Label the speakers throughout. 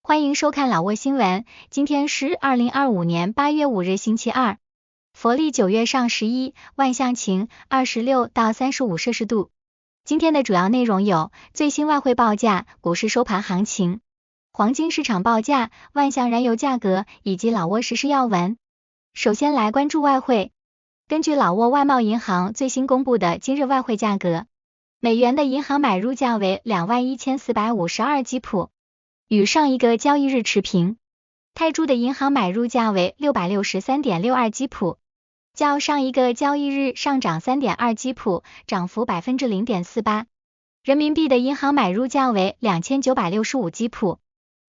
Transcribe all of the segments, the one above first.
Speaker 1: 欢迎收看老挝新闻，今天是2025年8月5日星期二，佛历9月上11，万象晴，26到35摄氏度。今天的主要内容有最新外汇报价、股市收盘行情、黄金市场报价、万象燃油价格以及老挝时事要闻。首先来关注外汇，根据老挝外贸银行最新公布的今日外汇价格，美元的银行买入价为21452基普。与上一个交易日持平，泰铢的银行买入价为663.62基普，较上一个交易日上涨3.2基普，涨幅0.48%。人民币的银行买入价为2965基普，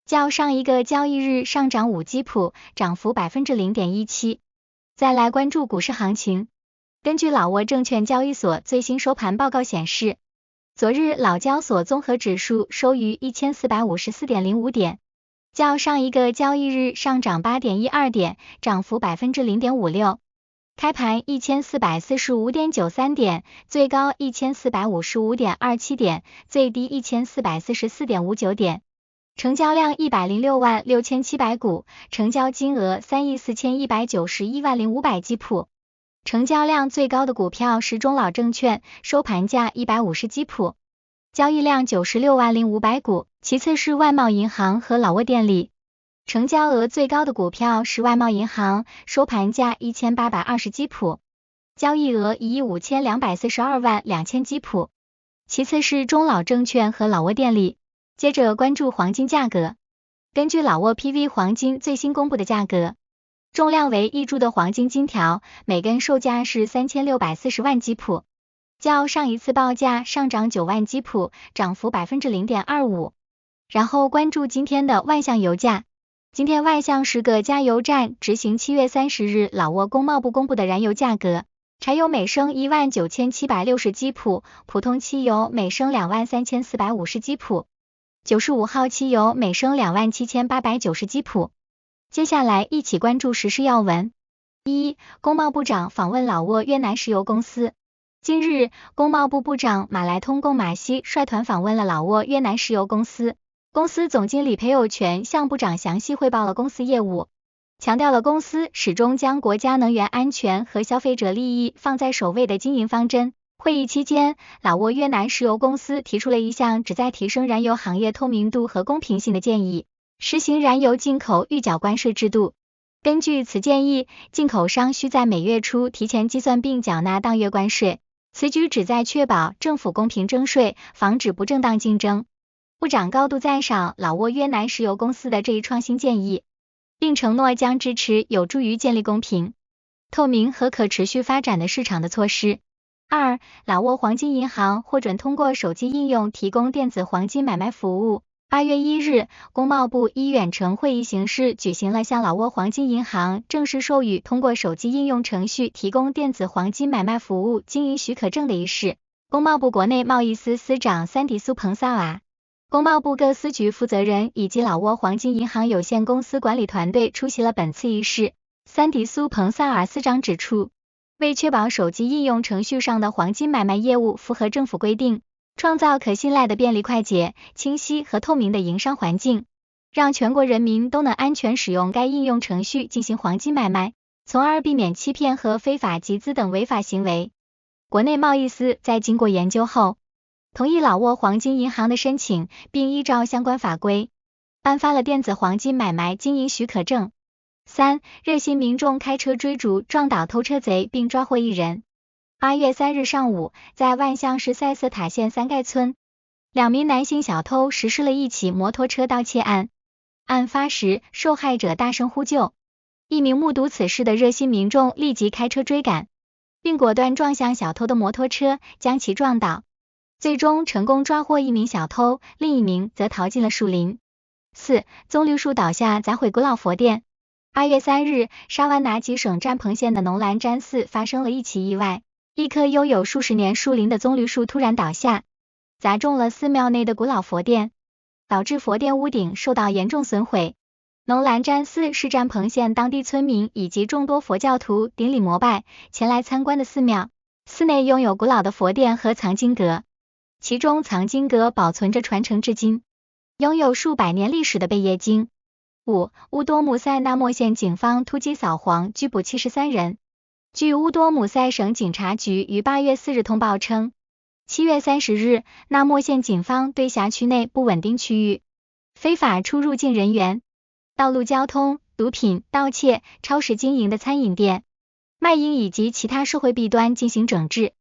Speaker 1: 较上一个交易日上涨5基普，涨幅0.17%。再来关注股市行情，根据老挝证券交易所最新收盘报告显示，昨日老交所综合指数收于1454.05点，较上一个交易日上涨8.12点，涨幅0.56%。开盘1445.93点，最高1455.27点，最低1444.59点。成交量1066700股，成交金额341910500基普。成交量最高的股票是中老证券，收盘价150基普，交易量960500股，其次是外贸银行和老挝电力。成交额最高的股票是外贸银行，收盘价1820基普，交易额15242万2000基普，其次是中老证券和老挝电力。接着关注黄金价格，根据老挝 PV 黄金最新公布的价格，重量为1铢的黄金金条，每根售价是3640万基普，较上一次报价上涨9万基普，涨幅0.25%。然后关注今天的万象油价，今天万象10个加油站执行7月30日老挝工贸部公布的燃油价格，柴油每升19760基普，普通汽油每升23450基普，95号汽油每升27890基普。接下来一起关注时事要闻。1. 工贸部长访问老挝越南石油公司。近日，工贸部部长马来通贡马西率团访问了老挝越南石油公司，公司总经理裴友全向部长详细汇报了公司业务，强调了公司始终将国家能源安全和消费者利益放在首位的经营方针。会议期间，老挝越南石油公司提出了一项旨在提升燃油行业透明度和公平性的建议，实行燃油进口预缴关税制度。根据此建议，进口商需在每月初提前计算并缴纳当月关税，此举旨在确保政府公平征税，防止不正当竞争。部长高度赞赏老挝越南石油公司的这一创新建议，并承诺将支持有助于建立公平、透明和可持续发展的市场的措施。2. 老挝黄金银行获准通过手机应用提供电子黄金买卖服务。8月1日，工贸部以远程会议形式举行了向老挝黄金银行正式授予通过手机应用程序提供电子黄金买卖服务经营许可证的仪式。工贸部国内贸易司司长三迪苏彭萨瓦、工贸部各司局负责人以及老挝黄金银行有限公司管理团队出席了本次仪式。三迪苏彭萨瓦司长指出，为确保手机应用程序上的黄金买卖业务符合政府规定，创造可信赖的便利快捷、清晰和透明的营商环境，让全国人民都能安全使用该应用程序进行黄金买卖，从而避免欺骗和非法集资等违法行为。国内贸易司在经过研究后，同意老挝黄金银行的申请，并依照相关法规，颁发了电子黄金买卖经营许可证。3. 热心民众开车追逐撞倒偷车贼并抓获1人。8月3日上午，在万象市塞瑟塔县三盖村，2名男性小偷实施了一起摩托车盗窃案。案发时，受害者大声呼救，一名目睹此事的热心民众立即开车追赶，并果断撞向小偷的摩托车，将其撞倒，最终成功抓获1名小偷，另1名则逃进了树林。4. 棕榈树倒下砸毁古老佛殿。8月3日，沙湾拿吉省占蓬县的农兰詹寺发生了一起意外，一棵拥有数十年树龄的棕榈树突然倒下，砸中了寺庙内的古老佛殿，导致佛殿屋顶受到严重损毁。农兰詹寺是占蓬县当地村民以及众多佛教徒顶礼膜拜前来参观的寺庙，寺内拥有古老的佛殿和藏经阁，其中藏经阁保存着传承至今。拥有数百年历史的贝叶经。5. 乌多姆塞纳莫县警方突击扫黄，拘捕73人。据乌多姆塞省警察局于8月4日通报称，7月30日，纳莫县警方对辖区内不稳定区域、非法出入境人员、道路交通、毒品、盗窃、超市经营的餐饮店、卖淫以及其他社会弊端进行整治。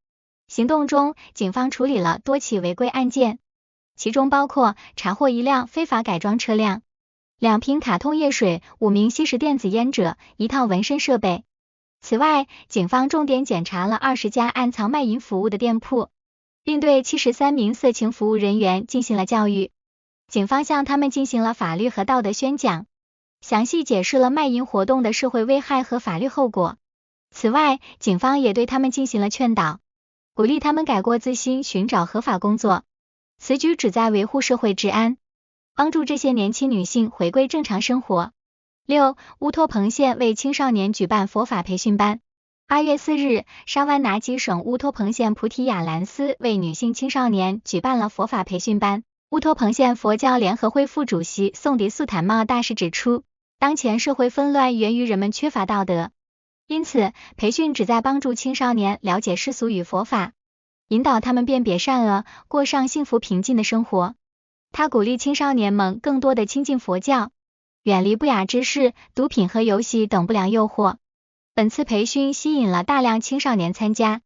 Speaker 1: 行动中，警方处理了多起违规案件，其中包括查获一辆非法改装车辆、2瓶卡通液水、5名吸食电子烟者、1套纹身设备。此外，警方重点检查了20家暗藏卖淫服务的店铺，并对73名色情服务人员进行了教育。警方向他们进行了法律和道德宣讲，详细解释了卖淫活动的社会危害和法律后果。此外，警方也对他们进行了劝导，鼓励他们改过自新，寻找合法工作。此举旨在维护社会治安，帮助这些年轻女性回归正常生活。6. 乌托蓬县为青少年举办佛法培训班。8月4日，沙湾拿吉省乌托蓬县菩提亚兰斯为女性青少年举办了佛法培训班。乌托蓬县佛教联合会副主席宋迪素坦茂大师指出，当前社会纷乱源于人们缺乏道德，因此培训旨在帮助青少年了解世俗与佛法，引导他们辨别善恶，过上幸福平静的生活。他鼓励青少年们更多的亲近佛教，远离不雅之事、毒品和游戏等不良诱惑。本次培训吸引了大量青少年参加，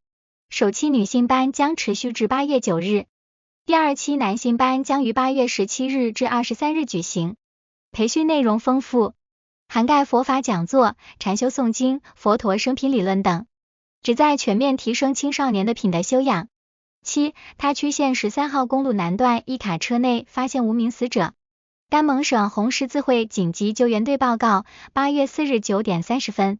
Speaker 1: 首期女性班将持续至8月9日，第2期男性班将于8月17日至23日举行。培训内容丰富，涵盖佛法讲座、禅修诵经、佛陀生平理论等，旨在全面提升青少年的品德修养。7. 他曲县13号公路南段一卡车内发现无名死者。甘蒙省红十字会紧急救援队报告，8月4日9点30分，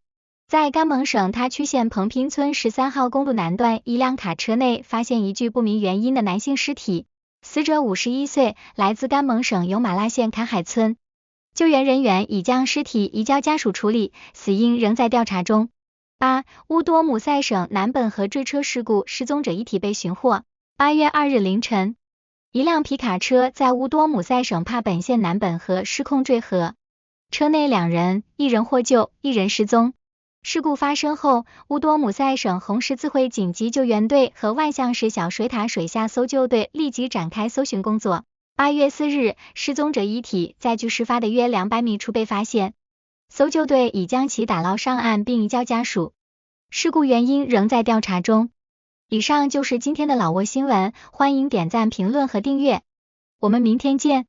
Speaker 1: 在甘蒙省他曲县彭拼村13号公路南段一辆卡车内发现一具不明原因的男性尸体，死者51岁，来自甘蒙省尤马拉县坎海村。救援人员已将尸体移交家属处理，死因仍在调查中。8. 乌多姆塞省南本河坠车事故失踪者遗体被寻获。8月2日凌晨，一辆皮卡车在乌多姆塞省帕本县南本河失控坠河，车内2人，1人获救，1人失踪。事故发生后，乌多姆塞省红十字会紧急救援队和万象市小水塔水下搜救队立即展开搜寻工作。8月4日，失踪者遗体在距事发的约200米处被发现，搜救队已将其打捞上岸并移交家属。事故原因仍在调查中。以上就是今天的老挝新闻，欢迎点赞、评论和订阅，我们明天见。